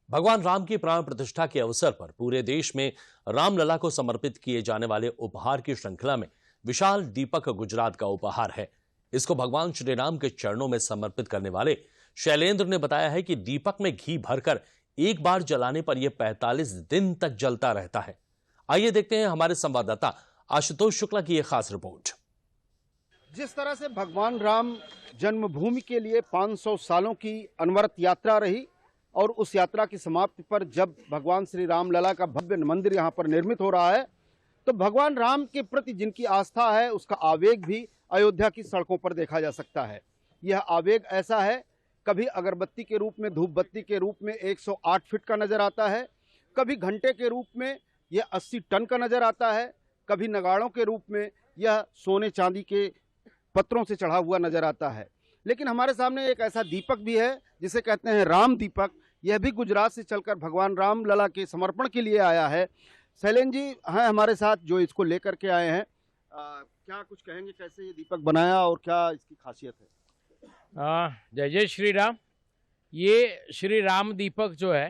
भगवान राम की प्राण प्रतिष्ठा के अवसर पर पूरे देश में रामलला को समर्पित किए जाने वाले उपहार की श्रृंखला में विशाल दीपक गुजरात का उपहार है। इसको भगवान श्री राम के चरणों में समर्पित करने वाले शैलेंद्र ने बताया है कि दीपक में घी भरकर एक बार जलाने पर यह 45 दिन तक जलता रहता है। आइए देखते हैं हमारे संवाददाता आशुतोष शुक्ला की यह खास रिपोर्ट। जिस तरह से भगवान राम जन्मभूमि के लिए 500 सालों की अनवरत यात्रा रही और उस यात्रा की समाप्ति पर जब भगवान श्री राम लला का भव्य मंदिर यहाँ पर निर्मित हो रहा है, तो भगवान राम के प्रति जिनकी आस्था है उसका आवेग भी अयोध्या की सड़कों पर देखा जा सकता है। यह आवेग ऐसा है, कभी अगरबत्ती के रूप में, धूप बत्ती के रूप में 108 फीट का नजर आता है, कभी घंटे के रूप में यह 80 टन का नजर आता है, कभी नगाड़ों के रूप में यह सोने चांदी के पत्रों से चढ़ा हुआ नजर आता है। लेकिन हमारे सामने एक ऐसा दीपक भी है जिसे कहते हैं राम दीपक। यह भी गुजरात से चलकर भगवान राम लला के समर्पण के लिए आया है। शैलेंद्र जी हैं हमारे साथ जो इसको लेकर के आए हैं। क्या कुछ कहेंगे, कैसे ये दीपक बनाया और क्या इसकी खासियत है? जय जय श्री राम। ये श्री राम दीपक जो है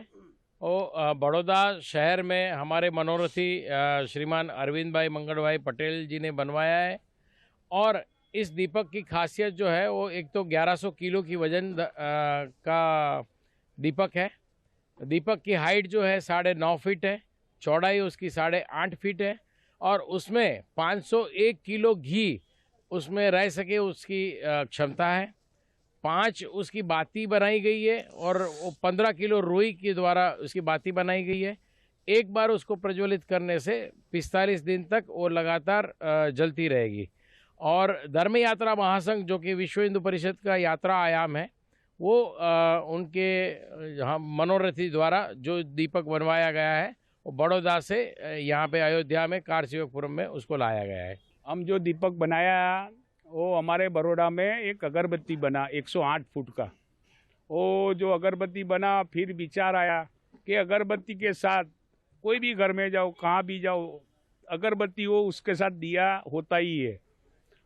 वो बड़ौदा शहर में हमारे मनोरथी श्रीमान अरविंद भाई मंगल भाई पटेल जी ने बनवाया है। और इस दीपक की खासियत जो है वो एक तो 1100 किलो की वजन का दीपक है। दीपक की हाइट जो है 9.5 फीट है, चौड़ाई उसकी 8.5 फीट है और उसमें 501 किलो घी उसमें रह सके उसकी क्षमता है। 5 उसकी बाती बनाई गई है और वो 15 किलो रुई के द्वारा उसकी बाती बनाई गई है। एक बार उसको प्रज्वलित करने से 45 दिन तक वो लगातार जलती रहेगी। और धर्म यात्रा महासंघ जो कि विश्व हिंदू परिषद का यात्रा आयाम है, वो उनके मनोरथी द्वारा जो दीपक बनवाया गया है वो बड़ौदा से यहाँ पे अयोध्या में कारसेवकपुरम में उसको लाया गया है। हम जो दीपक बनाया वो हमारे बड़ौदा में एक अगरबत्ती बना 108 फुट का। वो जो अगरबत्ती बना, फिर विचार आया कि अगरबत्ती के साथ कोई भी घर में जाओ, कहाँ भी जाओ, अगरबत्ती हो उसके साथ दिया होता ही है।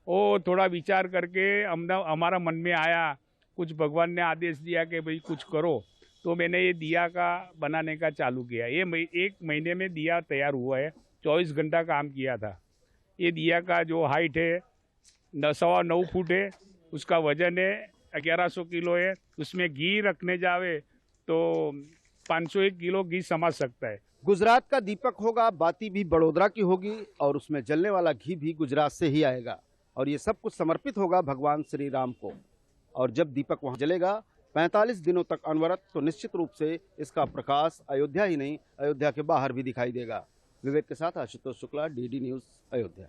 वो थोड़ा विचार करके हमारा मन में आया, कुछ भगवान ने आदेश दिया कि भाई कुछ करो, तो मैंने ये दिया का बनाने का चालू किया। ये 1 महीने में दिया तैयार हुआ है, 24 घंटा काम किया था। ये दिया का जो हाइट है 9.25 फुट है, उसका वजन है 1100 किलो है। उसमें घी रखने जावे तो 501 किलो घी समझ सकता है। गुजरात का दीपक होगा, बाती भी बड़ोदरा की होगी और उसमें जलने वाला घी भी गुजरात से ही आएगा और ये सब कुछ समर्पित होगा भगवान श्री राम को। और जब दीपक वहां जलेगा 45 दिनों तक अनवरत, तो निश्चित रूप से इसका प्रकाश अयोध्या ही नहीं, अयोध्या के बाहर भी दिखाई देगा। विवेक के साथ आशुतोष शुक्ला, डीडी न्यूज़, अयोध्या।